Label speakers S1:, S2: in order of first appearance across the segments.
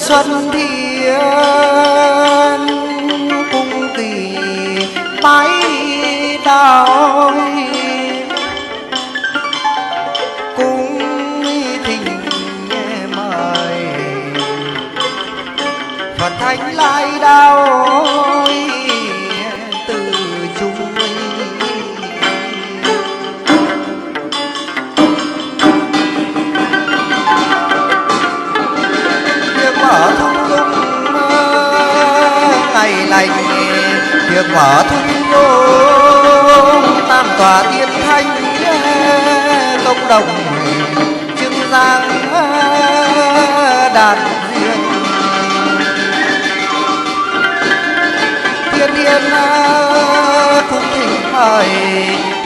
S1: xuân thiên cung kỳ bái đào cung thỉnh mời Phật thánh lai đao từ chúng việc mở thung dung ngày lành việc mở thung dung tam tòa tiên thanh công đồng trưng giang đàn duyên thiên thiên cung thỉnh mời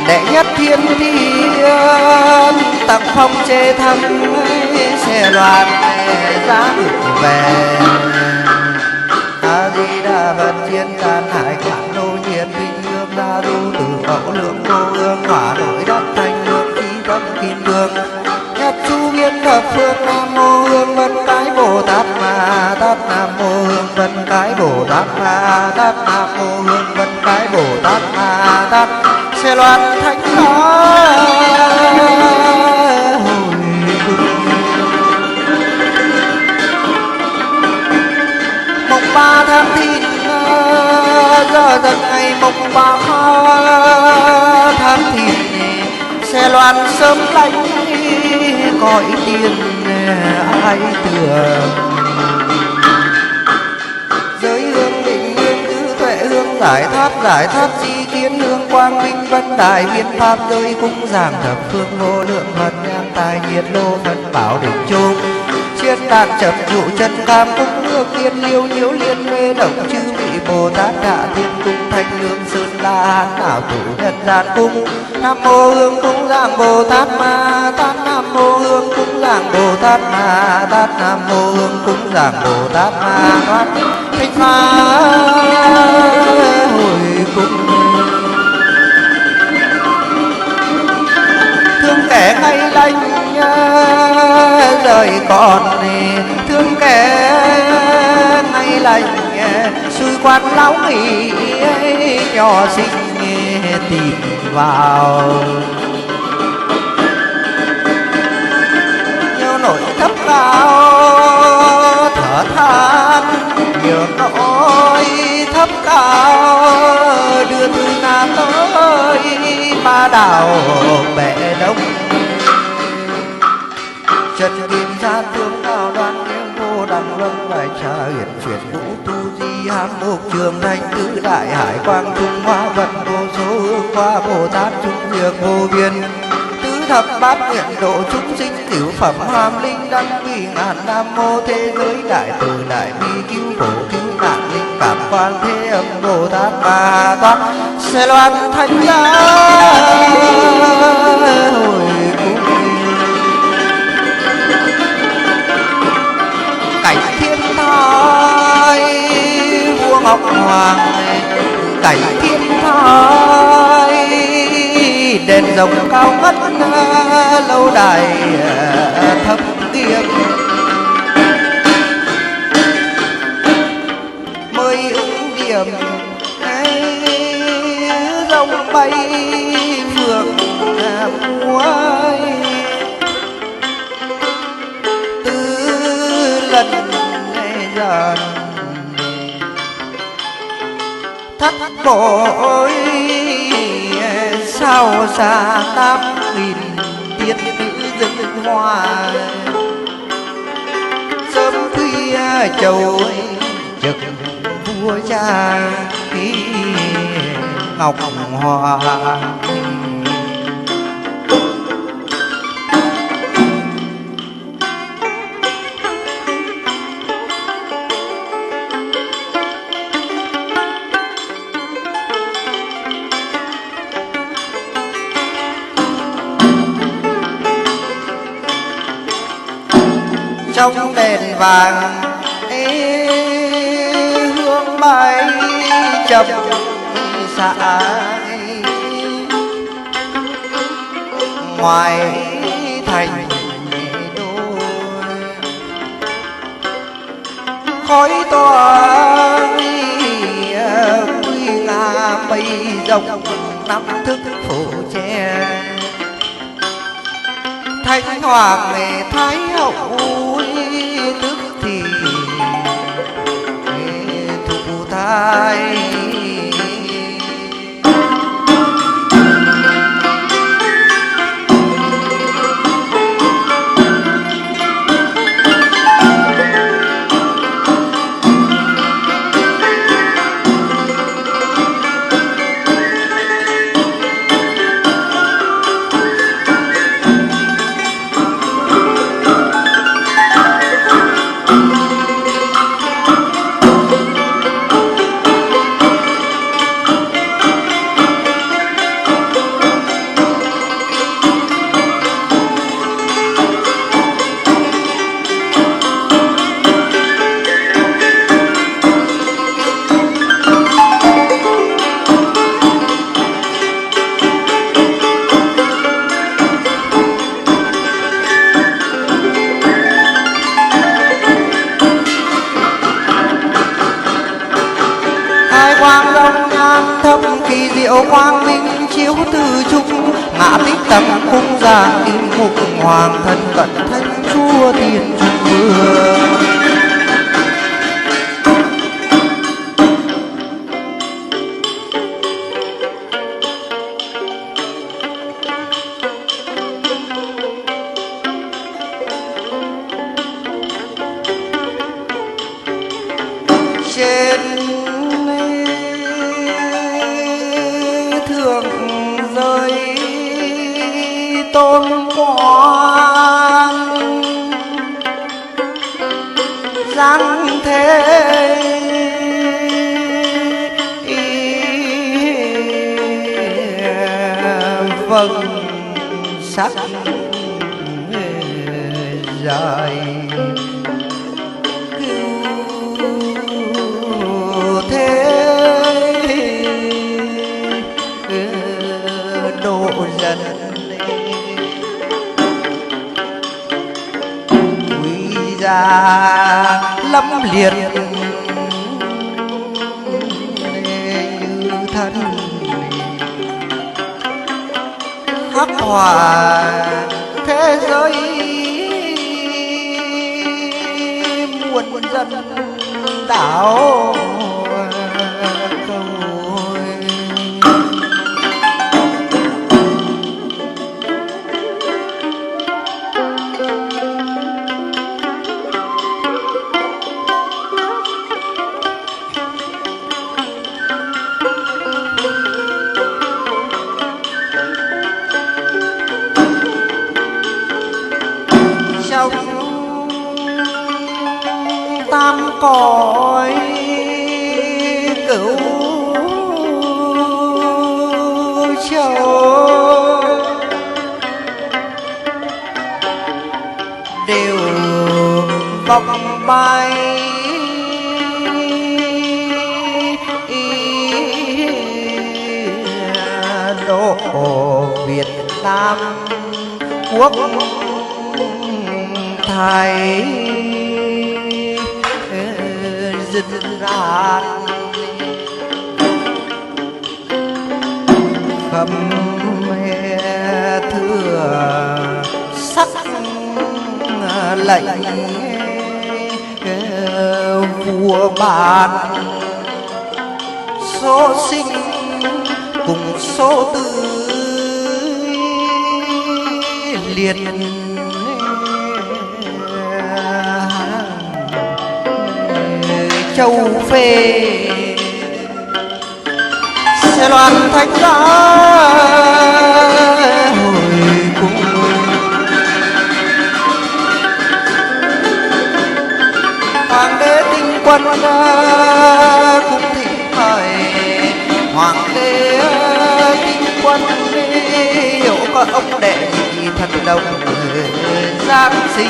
S1: đệ nhất thiên thiên tặng phong chê thăm xe loan giá ngược về A Di Đà Phật thiên can hải cạn đô nhiên vinh hương đa du từ khẩu lượng vô ương hỏa nội đất thanh lương khí tâm kim cương nhất chu biến thập phương nam mô hương vân cái Bồ Tát Ma Tát nam mô hương vân cái Bồ Tát Ma Tát nam mô hương vân cái Bồ Tát Ma Tát xe loan thánh mồng 3 tháng Thìn giờ giấc ngày mồng 3 tháng Thìn xe loan sớm lánh cõi tiên ai tường giới hương định hương tứ tuệ hương giải thoát di kiến hương quang minh vân đại viên pháp giới cung giảng thập phương vô lượng phật nhang tài nhiệt lô phân bảo định chung chiết đàn trầm dụ chân cam cung hương tiên liêu nhiễu liên mê động chư vị Bồ Tát hạ thiên cung thanh lương sơn la hán nào thủ nhân gian cung nam mô hương cung giảng Bồ Tát Ma Tát nam mô hương cung giảng Bồ Tát Ma Tát nam mô hương cung giảng Bồ Tát Ma Tát thanh phá hồi cung thương kẻ ngay lành rời còn thương kẻ ngay lành suy quan lão nghỉ nhỏ sinh tìm vào nhiều nỗi thấp cao thở than nhiều nỗi thấp cao đưa từ Nam tới Ba Đảo bể đông trần kim gian tướng cao đoan nghiêm vô đẳng luân bài trà hiển chuyển ngũ tu di hám mục trường thanh tứ đại hải quang trung hoa vận vô số hương hoa Bồ Tát trung dược vô biên tứ thập bát nguyện độ chúng sinh cửu phẩm hàm linh đăng vì ngàn nam mô thế giới đại từ đại bi cứu khổ cứu nạn linh cảm quan thế âm Bồ Tát Ma Tát xe loan thanh giá hồi cung cảnh thiên thai vua ngọc hoàng cảnh thiên thai đèn rồng cao ngất lâu đài thấp kiềm mới ứng điểm rồng bay phượng múa từ lần dần thất bội sao xa 8.000 tiên nữ dân hoa sớm khuya chầu trực vua cha khí ngọc hòa trong đèn vàng hương bay chậm sải ngoài thành đôi khói tỏa quy nga mây rồng năm thức phủ che thánh hoàng thái hậu tức thì thụ thai. Quang long nhan thâm kỳ diệu quang minh chiếu từ trung ngã tích tâm cung giang im mục hoàng thân cận thánh chúa tiên trung vương. Trên thượng rơi tôn quan giáng thế vầng sắc dài dần quý gia lâm liệt như thân khắc họa thế giới muôn dân đảo trong tam cõi cửu châu đều vọng bay độ Việt Nam quốc thầy dân gian khâm thừa sắc lệnh vua ban số sinh cùng số tử liệt châu phê sẽ loan thánh giá hồi cùng hoàng đế tinh quân cũng thỉnh mời hoàng đế tinh quân hiểu có ông đệ nhị thần đồng giáng sinh.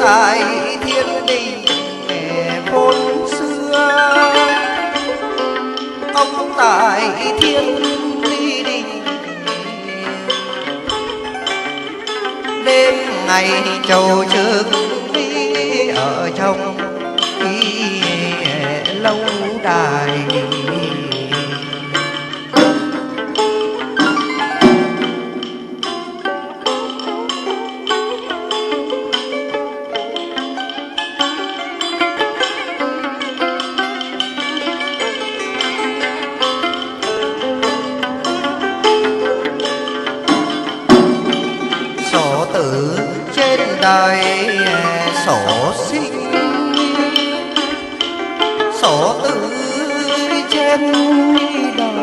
S1: Tại thiên đình thiên ly đình, đêm ngày trầu trước đi ở trong lâu đài. Sổ tử trên đời sổ sinh, sổ tử trên đời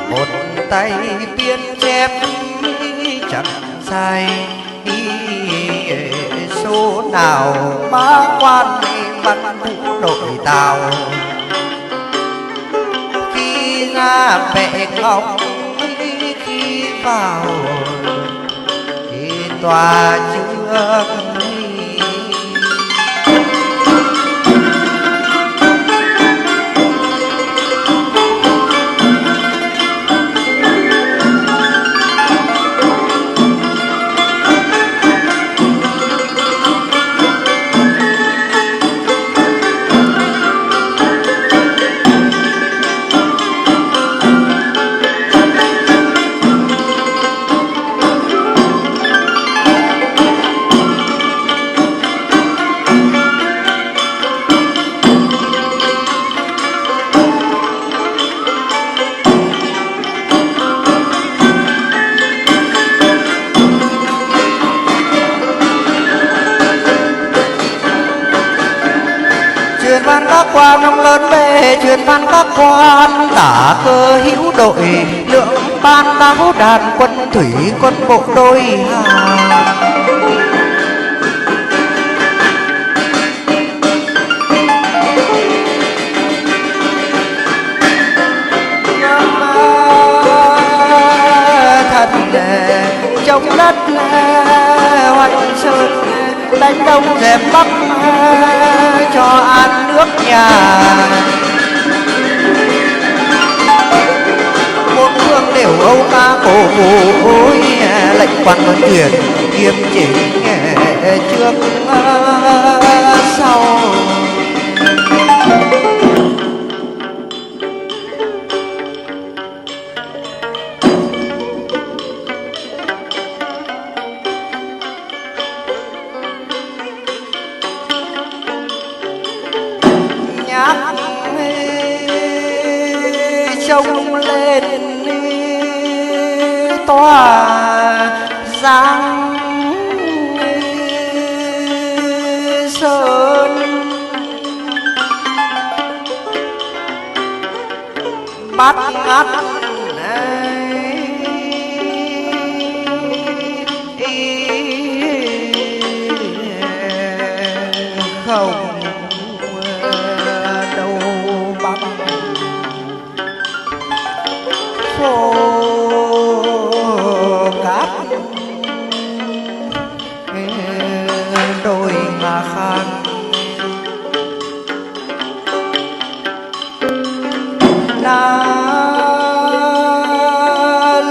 S1: một tay biên chép chẳng sai, số nào bá quan văn vũ đội tàu, khi ra mẹ ngọc khi vào thì tòa trước. Truyền văn các quan ông lớn về, truyền văn các quan tả cơ hữu đội, lượng ban báo đàn quân thủy quân bộ đôi hàng. Thật trong đất hoành sơn, đánh đông dẹp bắc cho an nước nhà. Bốn phương đều âu ca cổ vũ, lệnh quan quân thuyền nghiêm chỉnh trước sau. Trông lên tòa giang sơn, bắt ngắt không phố cát đôi mà khang. Na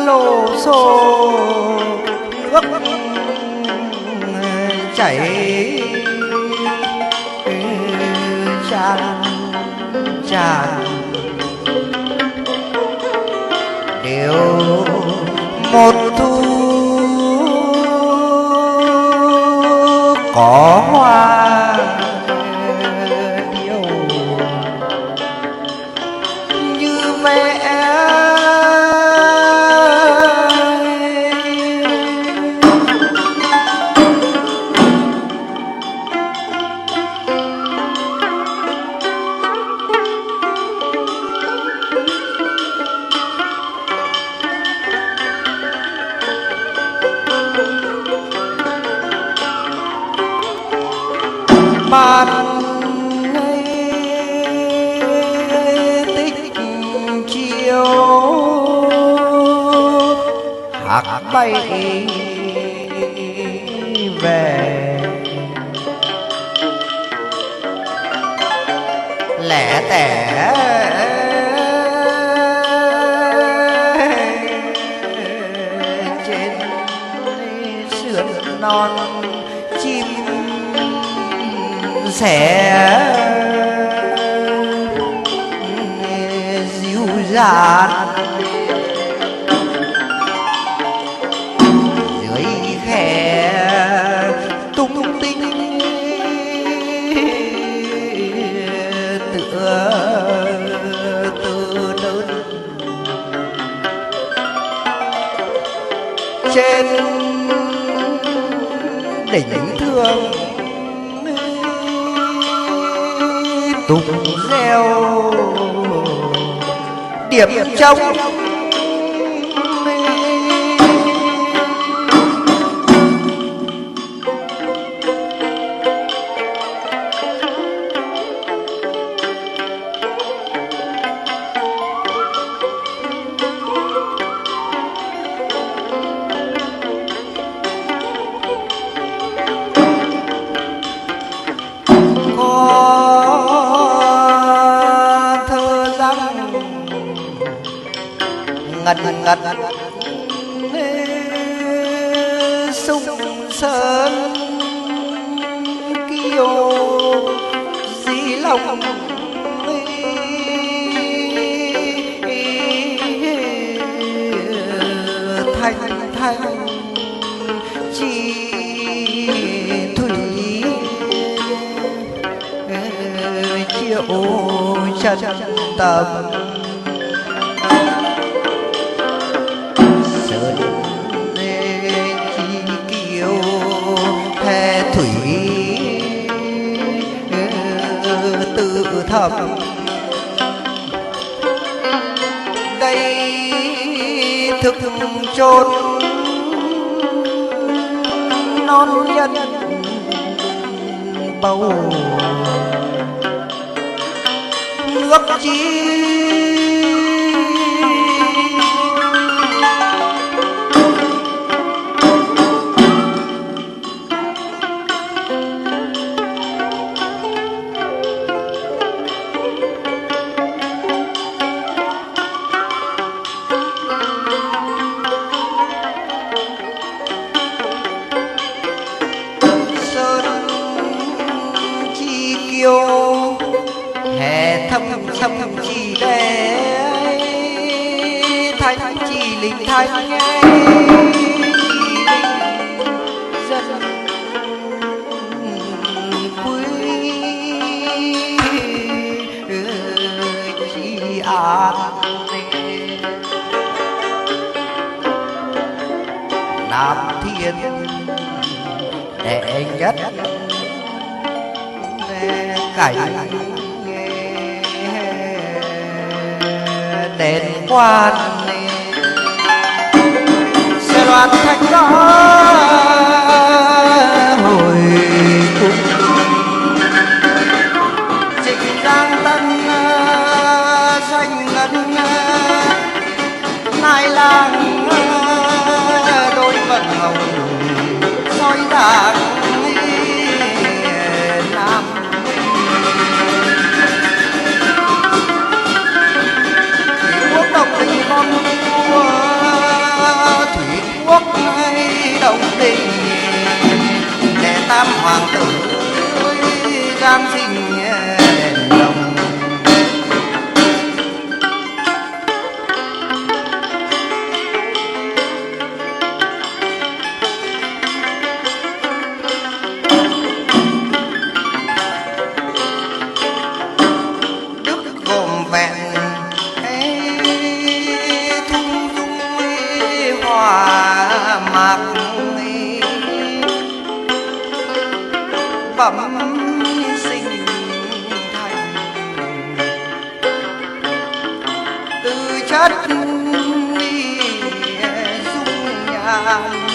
S1: lô xô nước chảy tràn tràn, điều một thu có hoa điệu như mẹ. Ban tích chiều hạc bay về, lẻ tẻ trên sườn non chim sẻ dịu dàng dưới khe tung tinh tựa từ đơn trên đỉnh thương tùng reo điểm trong ngần ngật sung sơn kiêu dĩ lòng thanh thanh chi thủy chiều chân tâm thủy tự thầm đây thực chốn non nhân bầu nước chi hè thâm thâm chỉ để thanh chỉ linh thanh nghe chỉ linh dân quý chỉ an nam thiên đệ nhất cảnh đền quan xe loan thanh đó hồi cung trịnh giang tân xanh ngân nai lang đôi vầng hồng soi đàn nam con vua thủy quốc hay đồng tình để tam hoàng tử giang sinh đèn đồng đức gồm vẹn mạc bẩm sinh thành từ chất dung nhan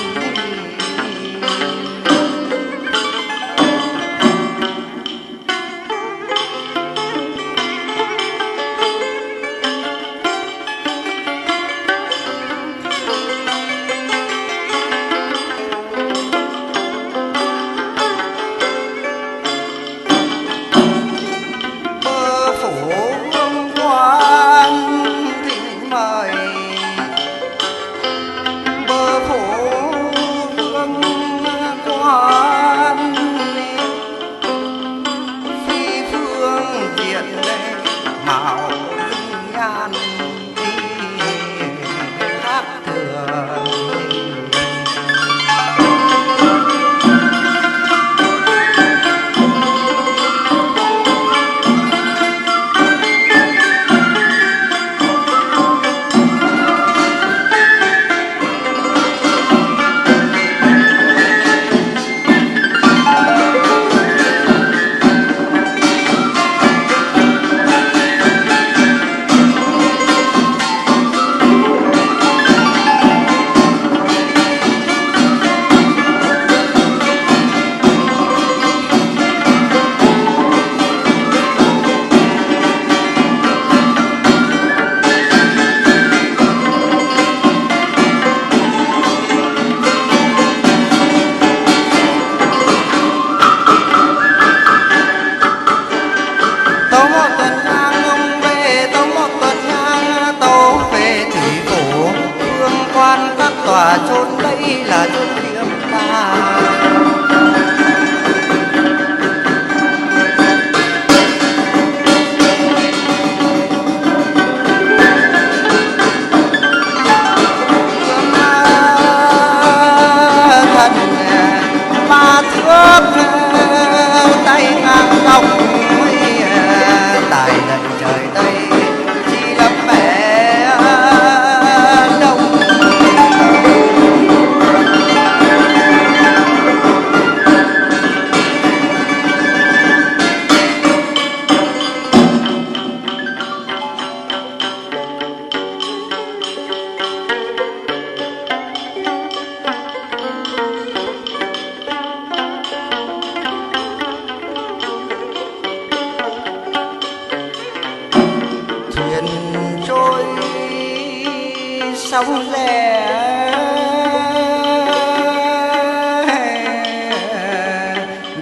S1: sông rè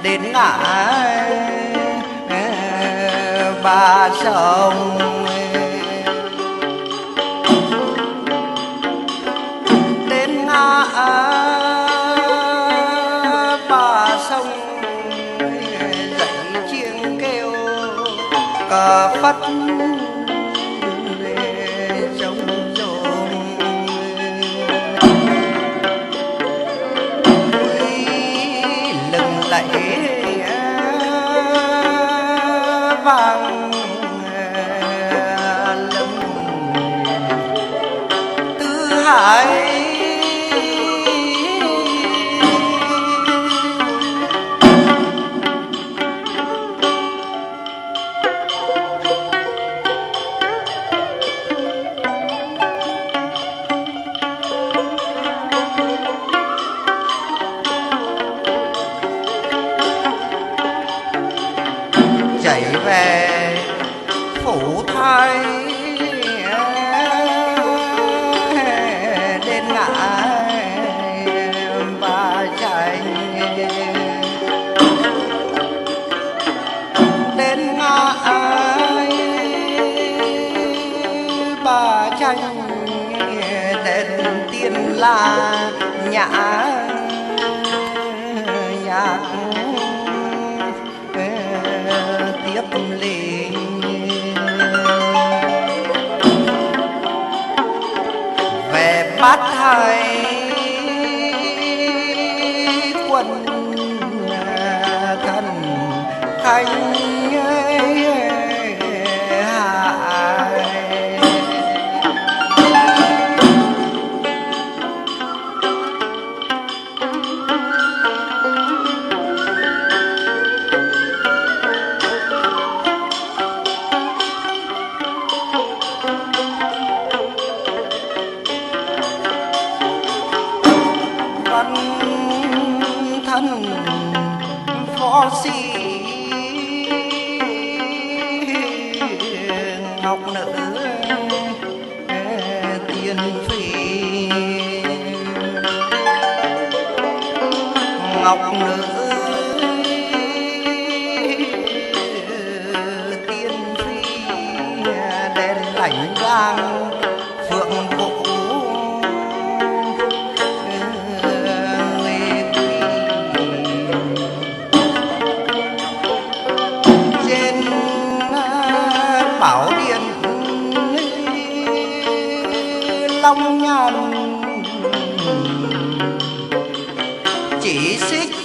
S1: đến ngã Ba Sông, đến ngã Ba Sông dậy chiêng kêu cờ phất trống rộn, lừng lẫy vàng lâm Tứ Hải. Chạy về Phủ Thái đến ngã Ba Chanh, đến ngã Ba Chanh đến Tiên La nhã nhạc tiếp liền về Bát Hải quân thần khanh thân võ sĩ ngọc nữ tiên phi, ngọc nữ tiên phi đèn lạnh vàng phượng vũ Bảo Điện Long Nhan chỉ xích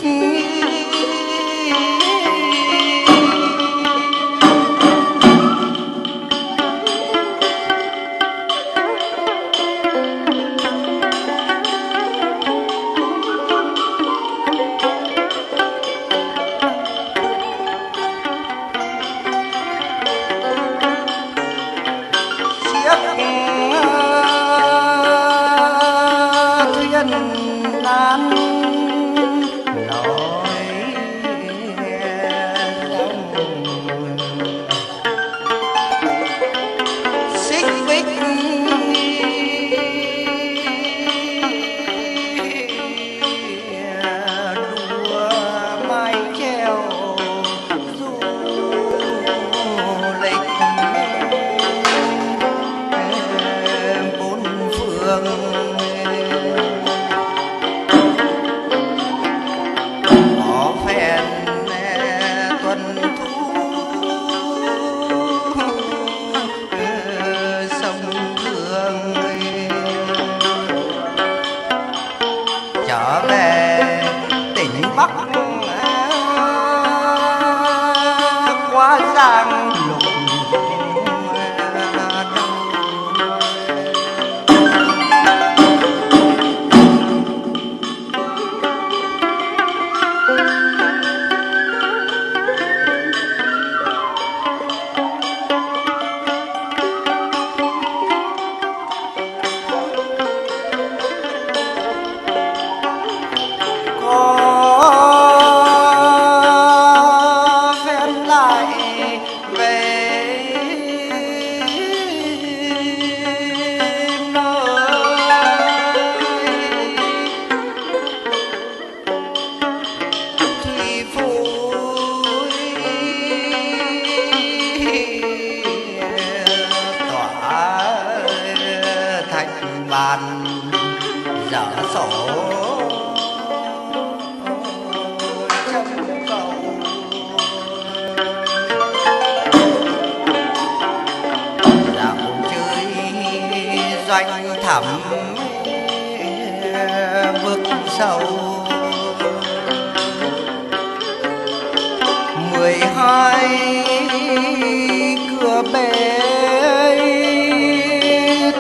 S1: bàn dở sổ trong cầu. Dạo chơi doanh thẳm vực sâu 12 cửa bể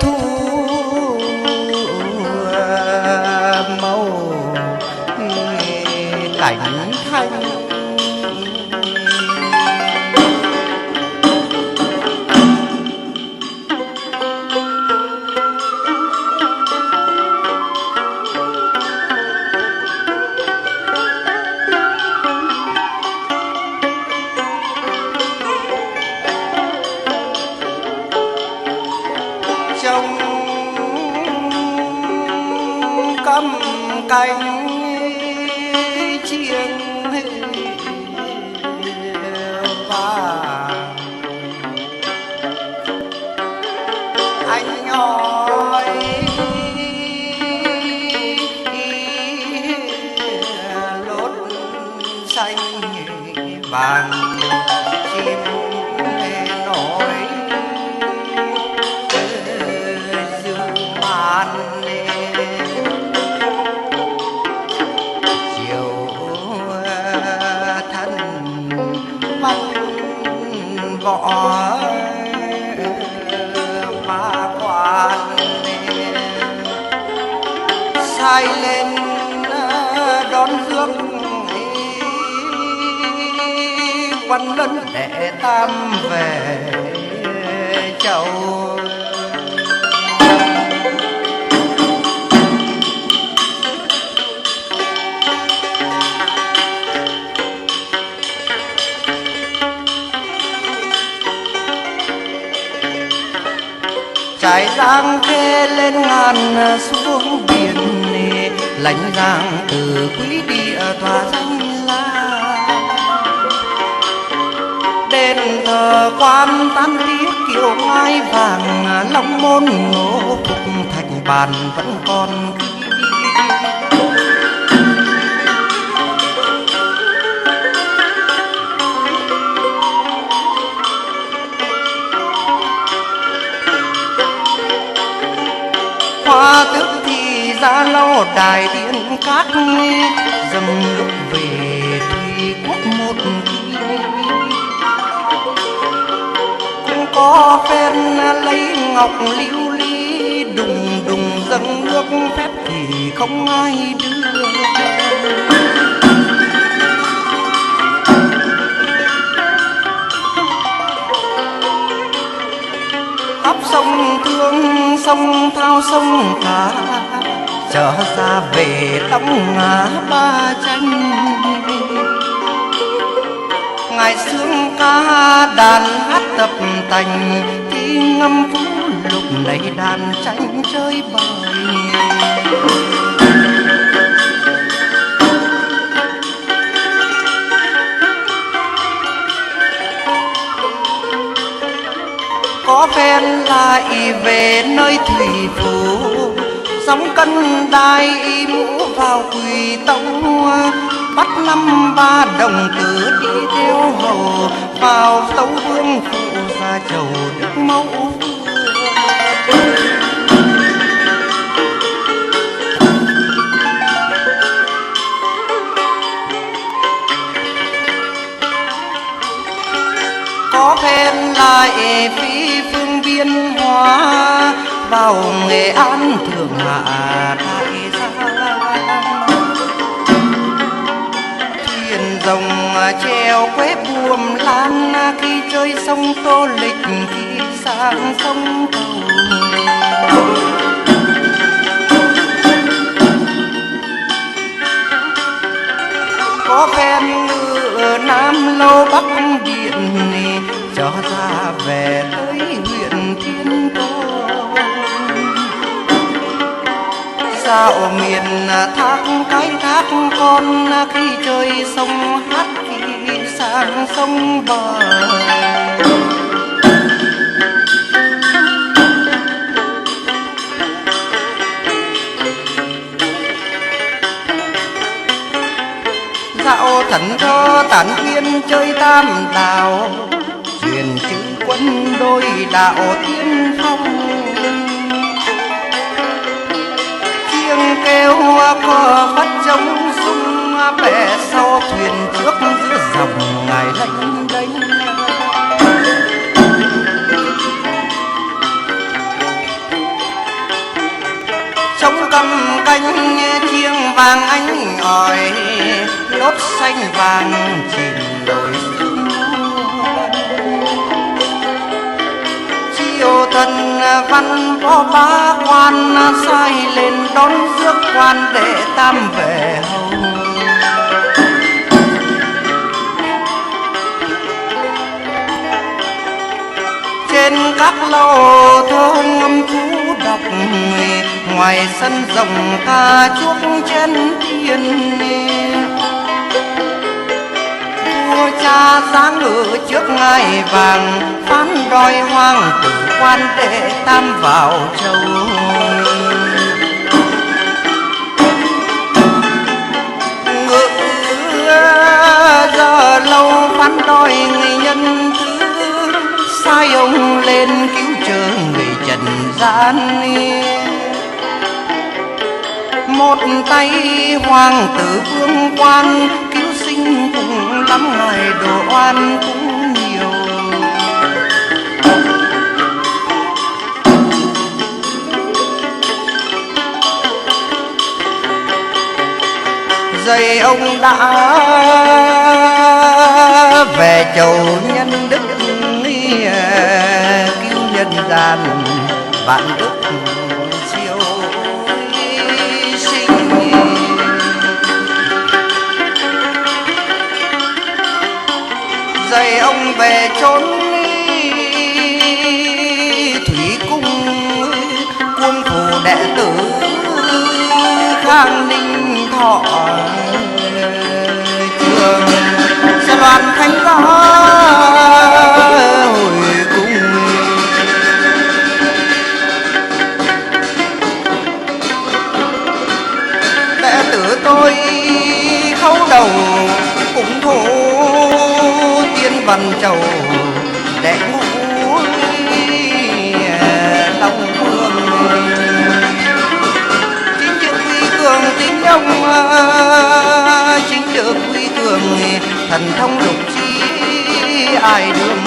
S1: thu màu cảnh thanh. Trong cắm cánh chiêng vàng anh hỏi lốt xanh vàng chim nói chiều thân bắt võ mà quan sai lên đón rước quan lớn đệ tam về chầu. Trải giang khê lên ngàn xuống biển lạnh giang từ quý địa tỏa danh la. Đền thờ quan tan tiết kiệu ngai vàng long môn ngô phục thạch bàn vẫn còn ghi. Hoa tước thì ra lâu đài tiên cát dâng lúc về thủy quốc một kỳ. Cũng có phen lấy ngọc lưu ly đùng đùng dâng nước phép thì không ai đưa. Khắp sông Thương sông Thao sông Cả trở ra về Đông Ngã Ba Chanh. Ngày sướng ca đàn hát tập tành thi ngâm vũ lục này đàn tranh chơi bời. Có phen lại về nơi thủy phủ sóng cân đai mũ vào quỳ tông bắt 5-3 đồng tử đi theo hầu vào tấu vương phụ ra chầu đức mẫu. Có phen lại phi phương biên hóa vào Nghệ An thượng hạ đại gia. Thuyền rồng treo quế buồm lan khi chơi sông Tô Lịch khi sang sông Cầu. Có phen ngựa Nam Lâu Bắc Điện cho ra về tới huyện Thiên Tô. Dạo miền thác cái thác con khi chơi sông hát khi sang sông bờ. thần thơ tản viên chơi tam đào, truyền chữ quân đôi đạo tiên phong. Chiêng kêu cờ bắt trống sung, bè sau thuyền trước giữa dòng ngài lênh đênh. Trống cầm canh chiêng vàng ánh ỏi, nốt xanh vàng chìm đồi sương. Chiều thần văn có ba quan, sai lên đón rước quan để tam về hầu. Trên các lầu thơ ngâm phú đọc, ngoài sân rồng ca chuốc trên thiên. Vua cha sáng ngự trước ngai vàng, phán đòi hoàng tử quan để tam vào châu. Ngự giờ lâu phán đòi người nhân thứ, sai ông lên cứu trợ người trần gian. Một tay hoàng tử vương quan, cứu sinh cũng lắm ngài đồ oan cũng nhiều. Dày ông đã về chầu nhân đức, cứu nhân gian vạn đức siêu sinh. Dày ông về chốn thủy cung, quân phủ đệ tử Khang Ninh Thọ. Trường sẽ loan thánh giá hồi cung. Đệ tử tôi khấu đầu cũng thổ tiên văn chầu để ngũ Long Vương. Chính trực quy cường tính ông, chính trực quy cường thần thông lục trí, ai đương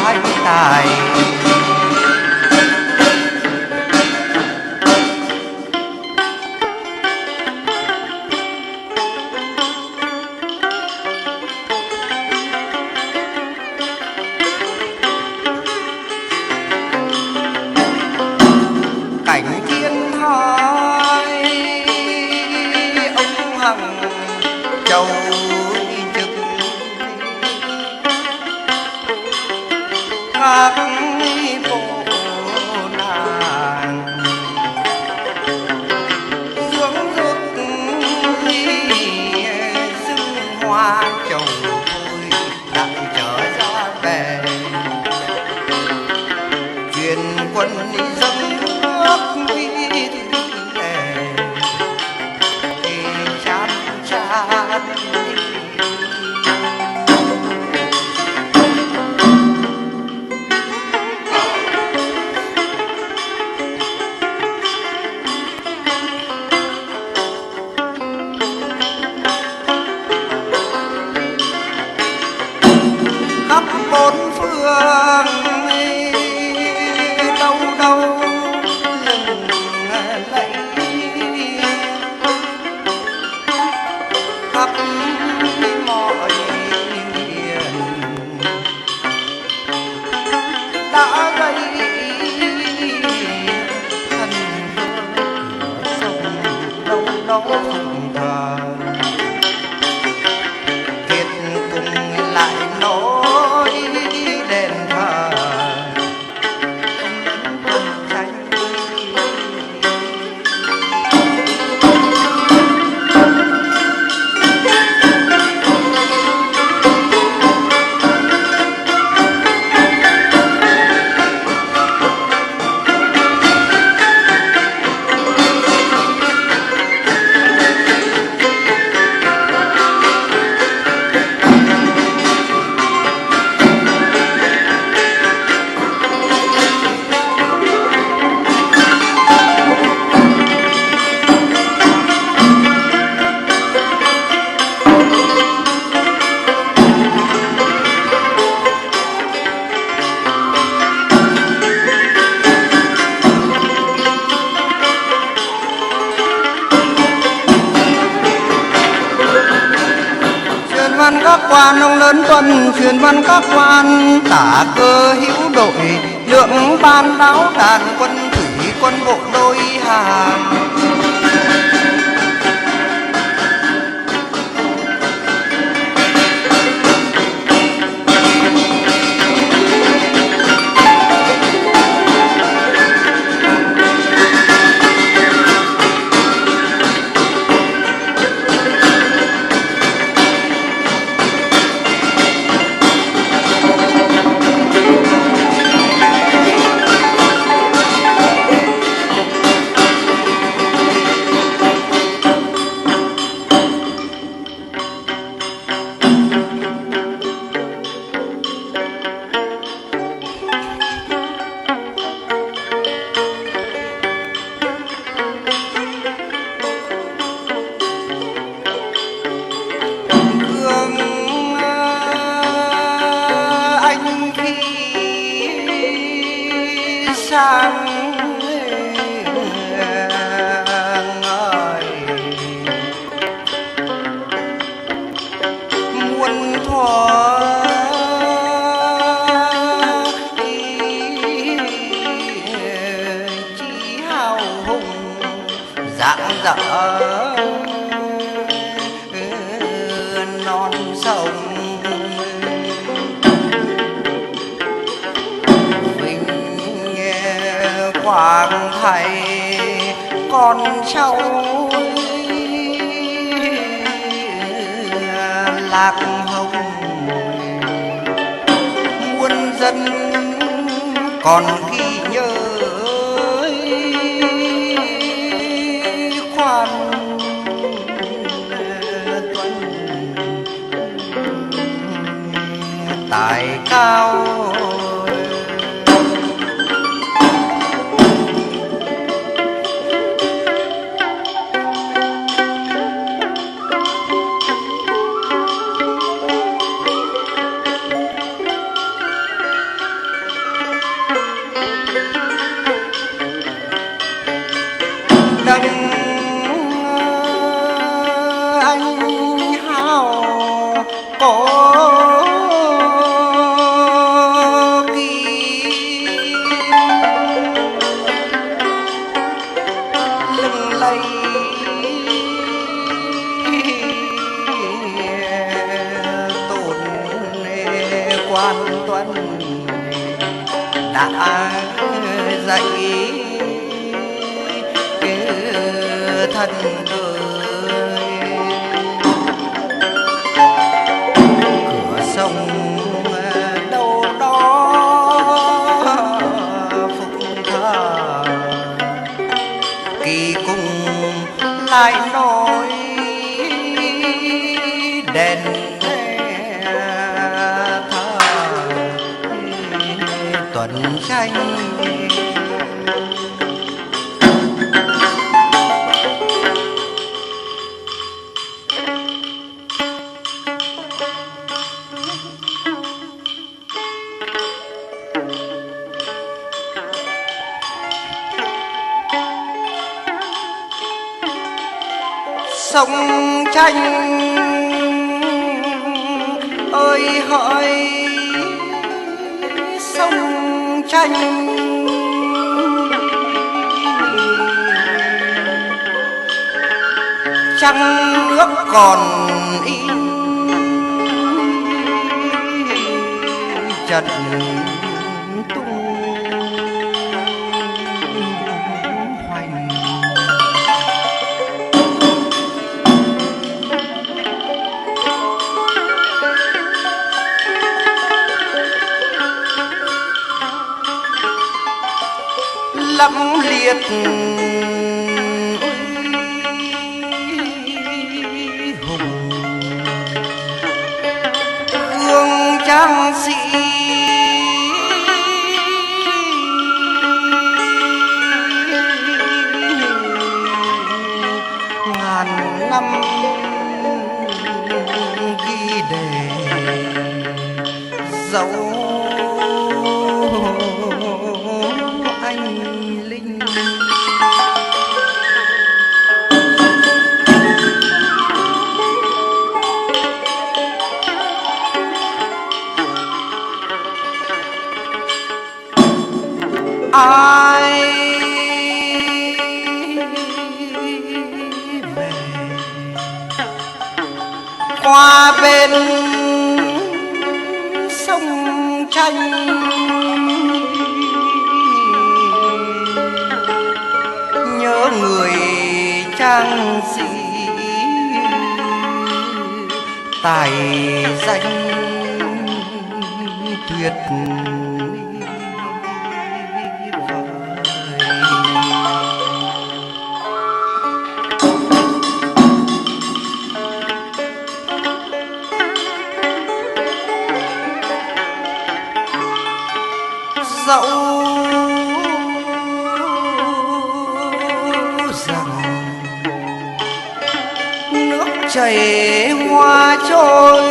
S1: ai tài. Cảnh thiên hai ông hằng châu trực, các bộ nàng dưỡng rước xưng hoa chồng tôi đặng trở ra về. Truyền quân dâng nước vi thủy để chán chán. Khắp bốn phương đâu đâu lừng lẫy, khắp mọi miền đã gây thần vương cửa sông đâu đâu phụng thờ. Kiệt cùng lại nói đền thờ ơn tuần truyền văn các quan, tả cơ hữu đội lượng ban đáo đàn, quân thủy quân bộ đôi hàng. Non sông vinh quang thầy con cháu lạc hồng, muôn dân còn ghi nhớ khoan tài cao. Đấng anh hào có quan tuân đã dạy thân ơi, cửa sông đâu đó phúc thờ kỳ cùng lại nói đèn tuần tranh. Sông tranh ơi hỡi sông tranh, trăng nước còn in chật tung hoành. Lẫm liệt hùng gương trang sĩ, ngàn năm ghi đề dấu anh linh. ai về qua bên sông Tranh, nhớ người trang sĩ tài danh tuyệt dẫu rằng nước chảy hoa trôi,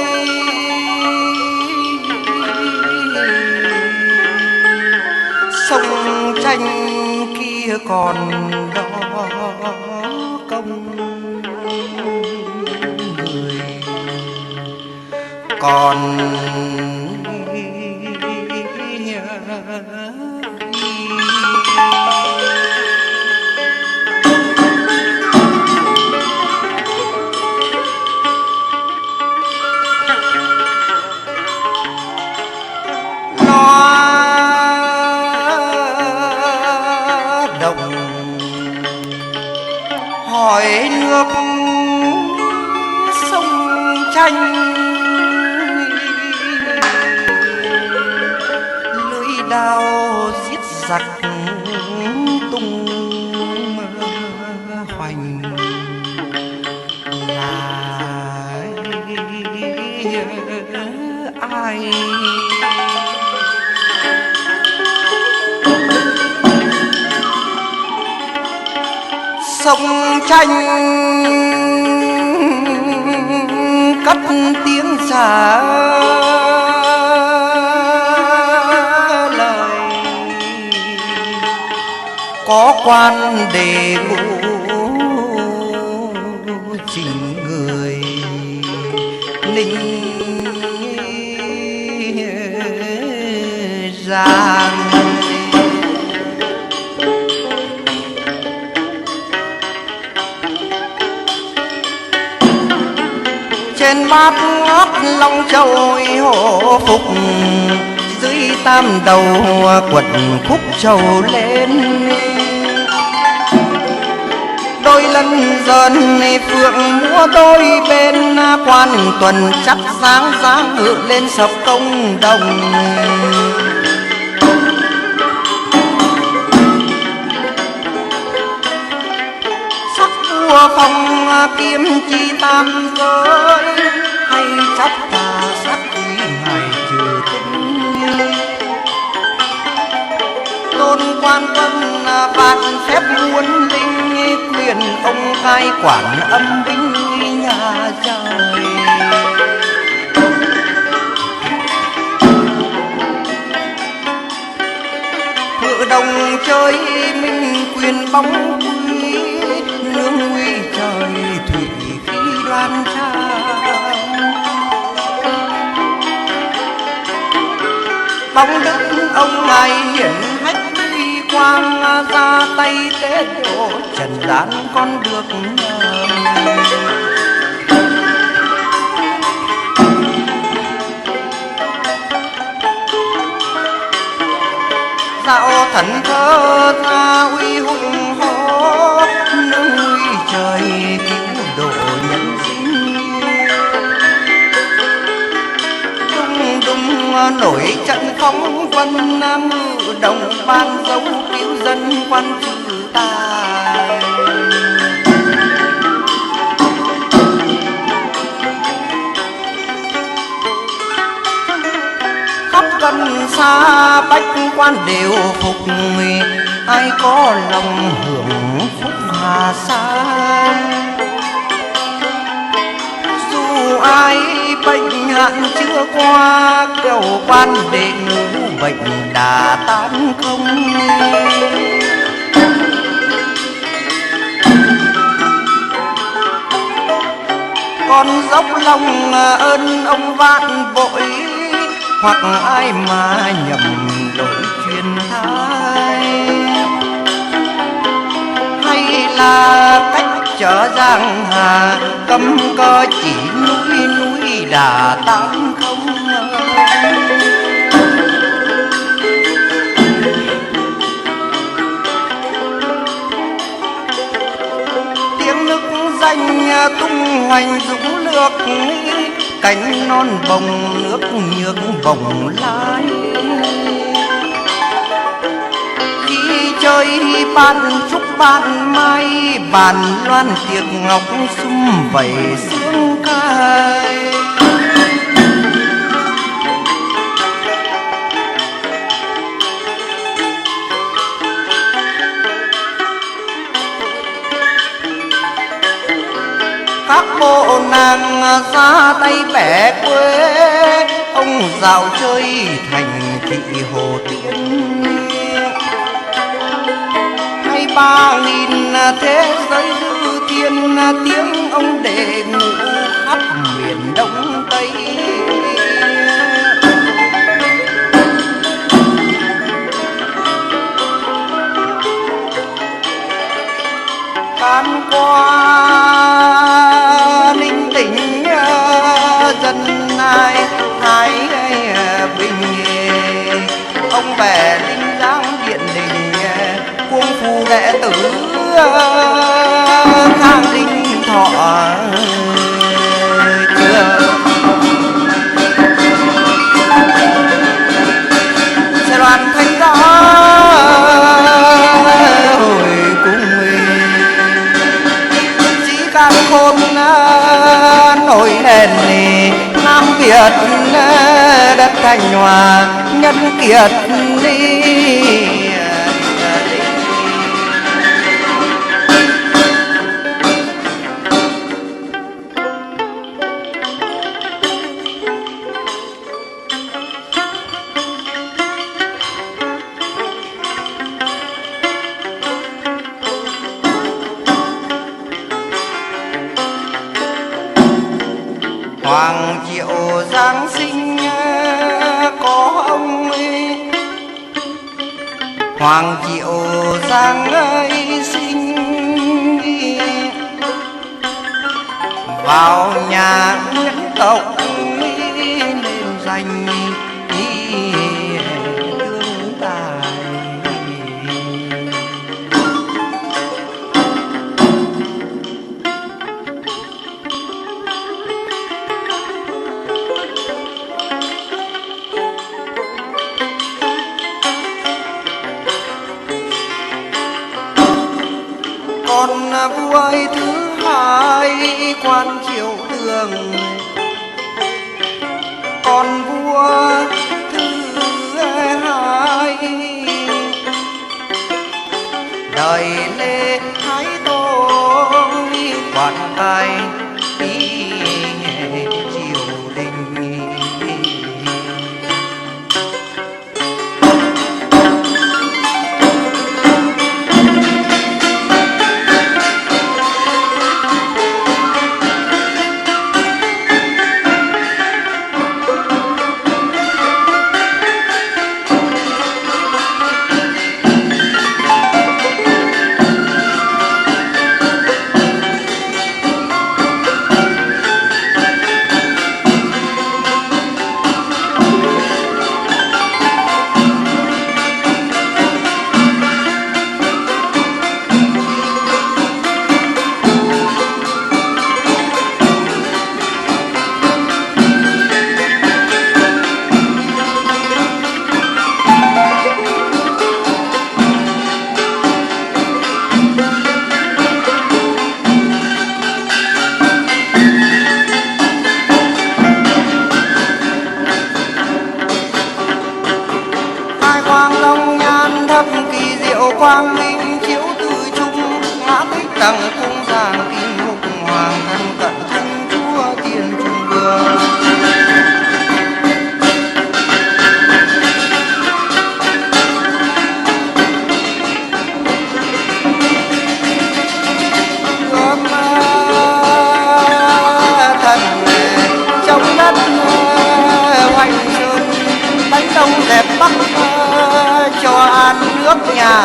S1: sông Tranh kia còn đó công người, còn hỏi nước sông Tranh, lưỡi đao giết giặc tung hoành là ai? Sông Tranh cất tiếng xả lời, có quan đề ngũ chỉnh người Ninh Giang. Trên bát ngát Long Châu hổ phục, dưới tam đầu quận khúc trầu lên. Đôi lần dần phượng múa đôi bên, quan tuần chắc sáng dáng ngự lên sập công đồng. Phong kiếm chi tam giới, hay chấp tà sắc quý ngài trừ tính. Tôn quan tâm vạn phép muôn linh, quyền ông cai quản âm binh nhà trời. Ngự đồng chơi minh quyền bóng quý, nương nguy trời thủy khí đoan trang. Bóng đức ông ngài hiển hách uy quang, ra tay tế độ trần gian con được nhờ. Dạo thần thơ tha uy hùng hổ, nâng uy trời cứu độ nhân sinh. Đùng đùng nổi trận phóng vân, ngự đồng ban dấu cứu dân quan trừ tài. Khắp gần xa bách quan đều phục, ai có lòng hưởng phúc hà sa. Dù ai bệnh hạn chưa qua, cầu quan đệ ngũ bệnh đã tan không. Con dốc lòng ơn ông vạn bội, hoặc ai mà nhầm lỗi truyền thai, hay là cách trở giang hà cấm cơ chỉ núi núi đà tăng không. Tiếng nước danh tung hoành dũng lược, cánh non bồng nước nhược bồng lai. Khi chơi ban trúc ban mai, bàn loan tiệc ngọc sum vầy sương cay. Các bộ nàng ra tay bẻ quê, ông dạo chơi thành thị Hồ Tiên. Hay 3000 thế giới dư thiên, tiếng ông đệ ngũ khắp miền Đông Tây. Can qua ninh tỉnh dân ai thái bình, ông bè linh giang điện đình cuông phu đệ tử khang linh thọ chưa. Xe đoàn thanh gió hồi cung chỉ can khôn nổi lên Nam Việt đất Thanh Hòa nhân kiệt đi. Hoàng Diệu Giáng sinh có ông ấy, Hoàng Diệu Giáng ấy sinh vào nhà nhân tộc nên danh tương tài. Con vua ấy thứ hai quan triều đường, con vua thứ hai đời Lê Thái Tổ quan cai triều đình. Quang minh chiếu từ trung ngã tích đằng cung giang kim mục hoàng thân cận thanh chúa tiền trung vương. Gom thần trong đất hoành sơn đông dẹp bắc cho ăn nước nhà.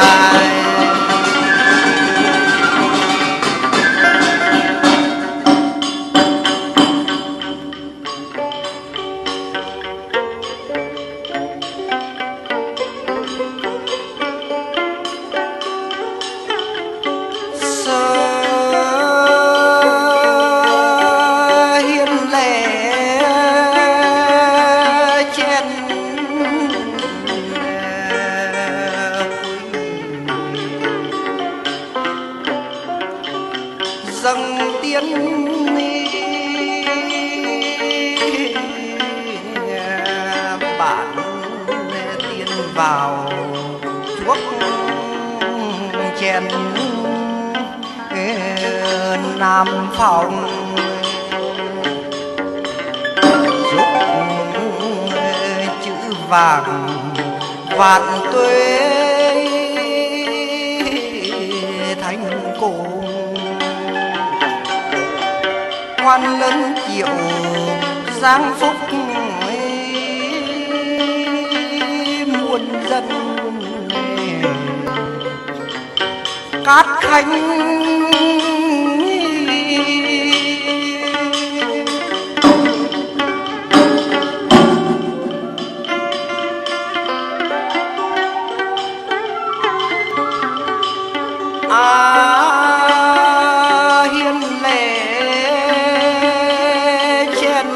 S1: Dâng tiến bản tiến vào chuốc chén Nam Phòng giúp chữ vàng vạn tuế thành cổ quan lớn chiều giáng phúc muôn dân cát khánh hiền lệ trên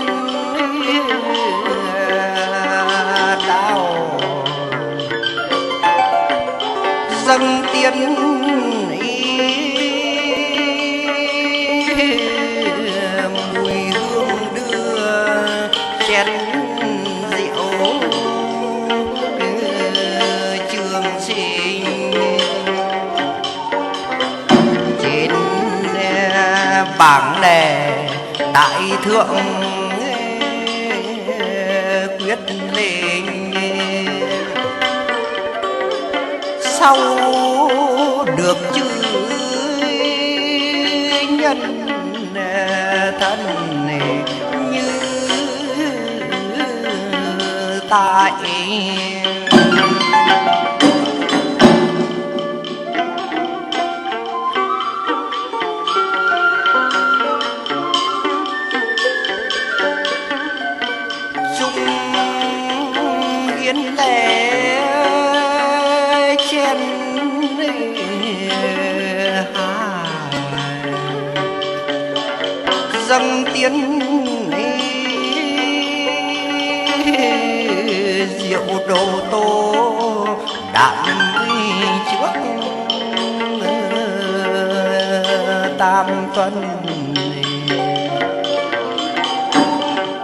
S1: đào dâng tiền mùi hương đưa chén rượu trường sinh trên bảng đề đại thượng quyết định sau được chữ nhân thân như tại hiến lệ trên dâng tiến rượu đồ tô đạm trước tam tuần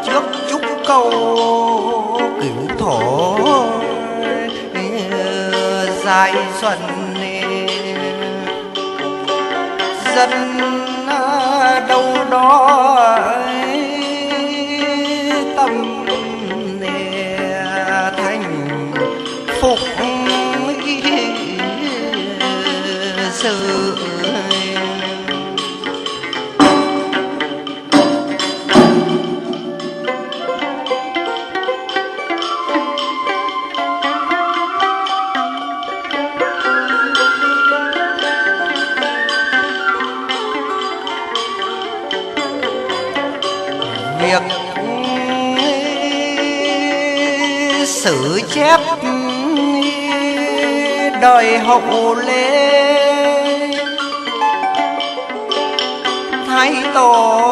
S1: trước chúc câu cửu thổ dài xuân dân đâu đó tâm thành phục sự việc sử chép đời hậu lê thái tổ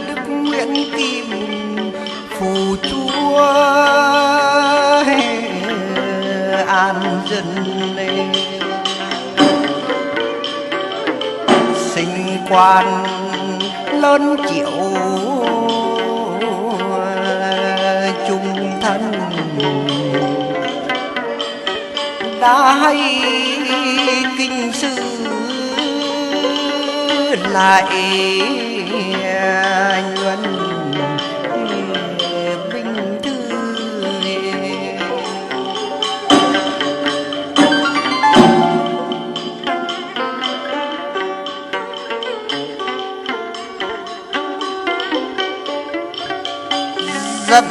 S1: đức nguyễn kim phù chúa an dân sinh quan lớn triệu chung thân đã hay kinh sư lại nhuần bình thư giận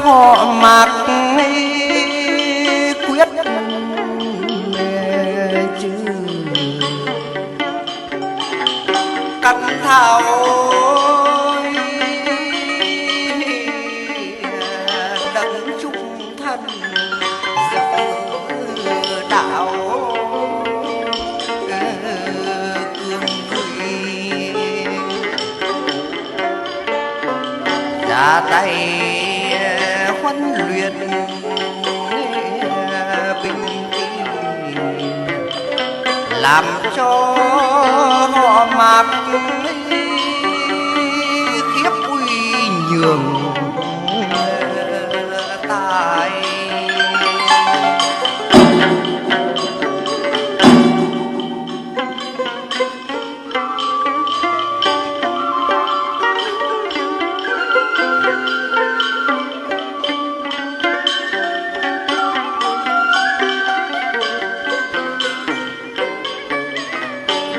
S1: họ Mạc quyết chứ căn thảo đấng trung thân giữ đạo cương thủy ra tay huấn luyện binh sĩ làm cho họ Mạc khiếp uy nhường tài.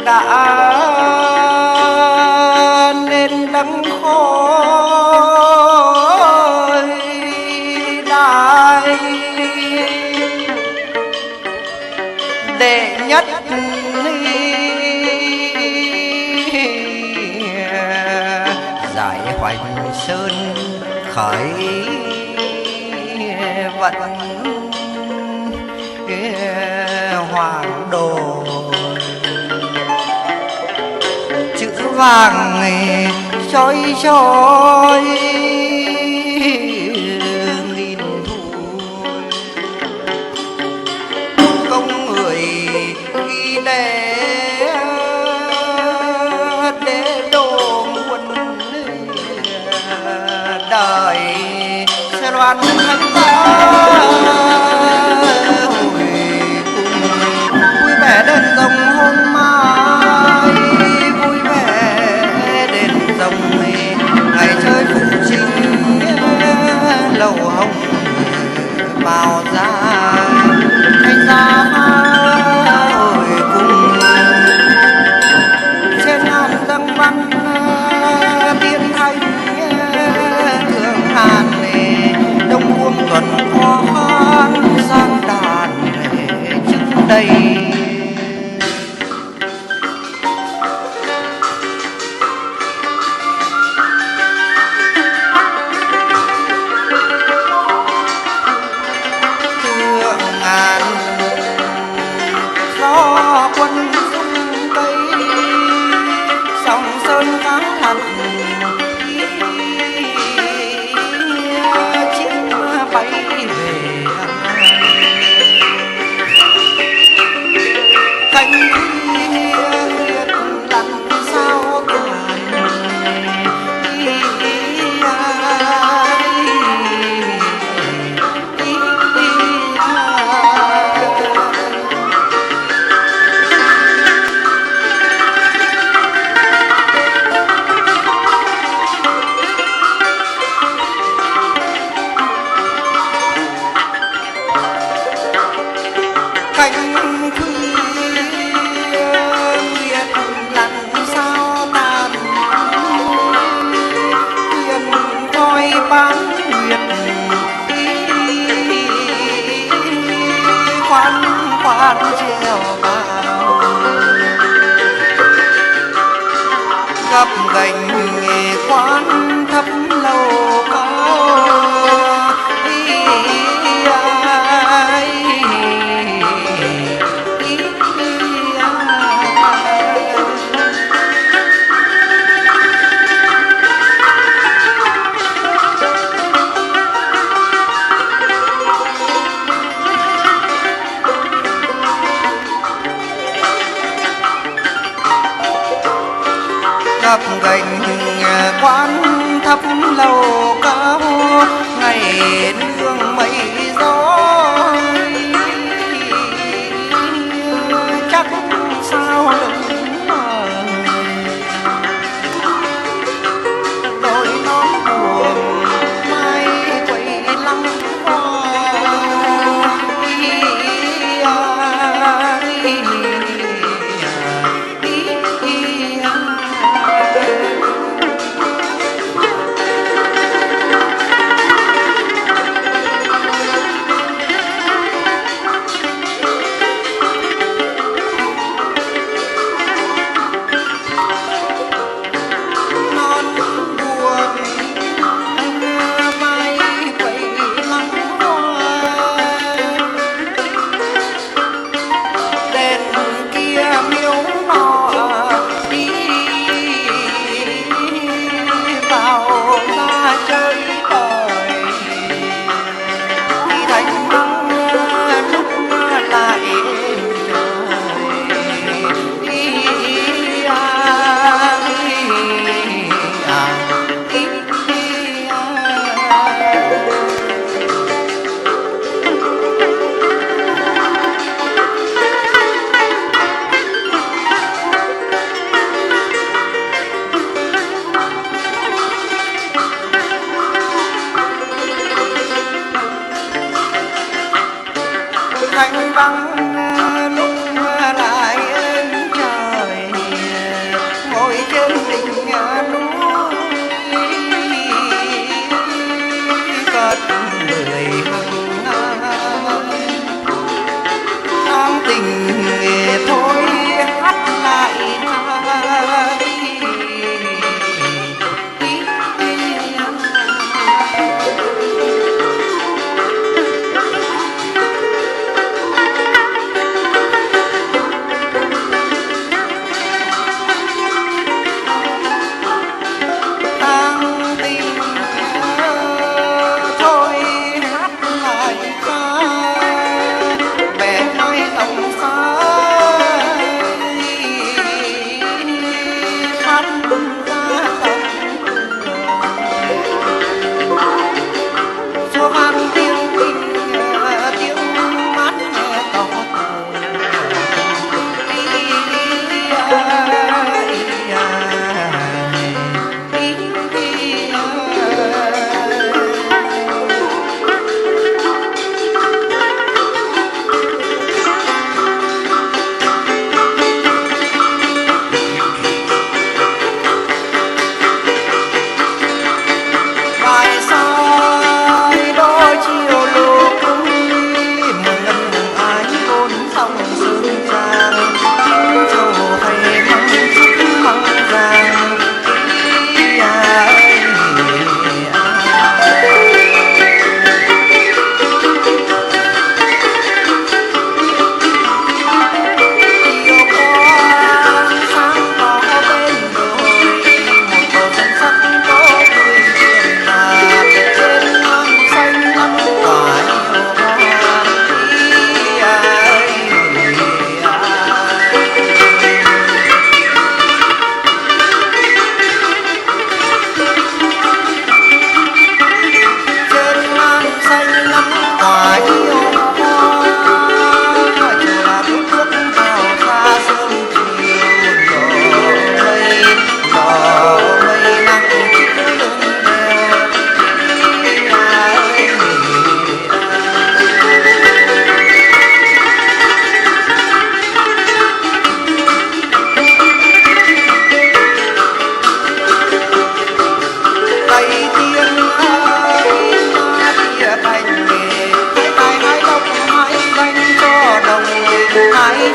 S1: Đã nên đắng khói đại đệ nhất giải hoành sơn khởi vận hoàng đồ vàng chói chói nghìn thu công người ghi để đồ muôn đời sẽ loan thánh ta vui vẻ đơn rồng hôm mai ngày chơi phụ chính lầu hồng màu dài anh ra hồi cùng trên ngàn đăng văn tiên thanh thượng hàn đông buông tuần khoan sang đàn trước đây. Khoan treo vào gấp gành quán thấp lâu cao gấp gành quán thấp lâu cao ngày nương mây gió chắc sao lưng đôi nón buồn mai quay lăng hoa thanh vắng lúc lại êm trời ngồi trên đỉnh núi cất người hăng tình thôi hát lại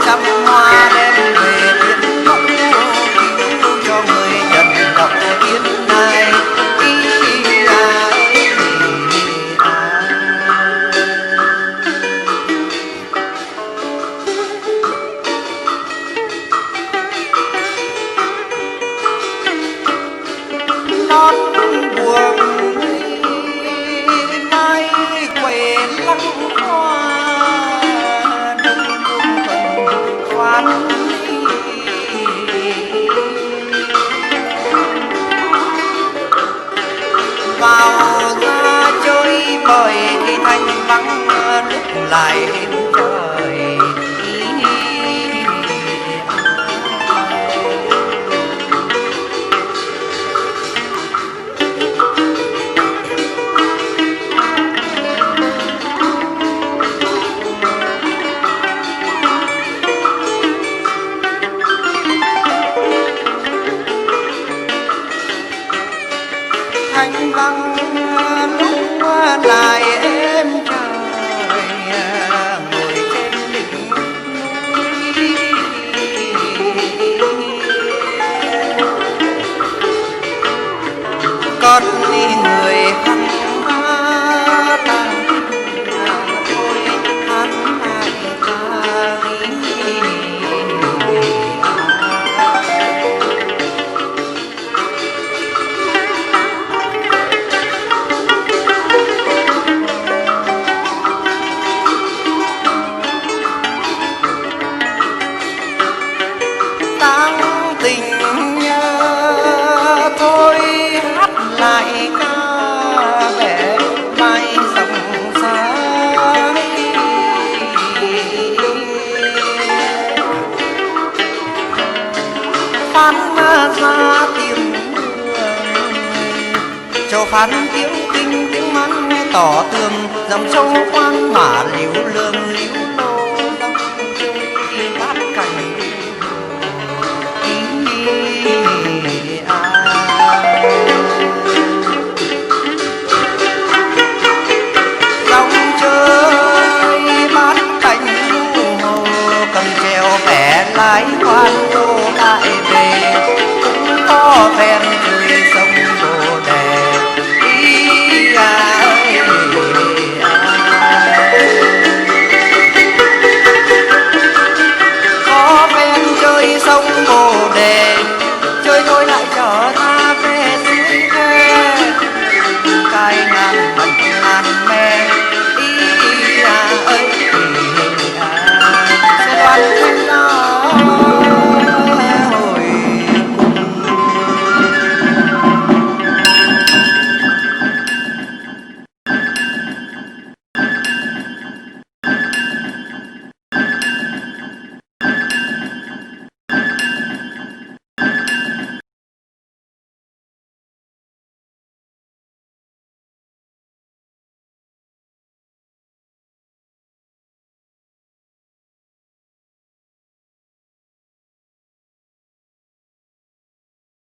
S1: trăm hoa đem về tiến mẫu cứu cho người trần đọc tiến này non buồn nay quê lăng hoa vào ra chơi bời thì thanh vắng lúc lại đến trời thanh vắng lúc lại êm trời ngồi trên đỉnh núi con đi người hăng hát thôi hát lại tình thôi hát lại ca vẻ bay dòng xa phát ra tiếng cho phán tiếng kinh tiếng mắn nghe tỏ tường dòng sông khoan mà liễu lương liễu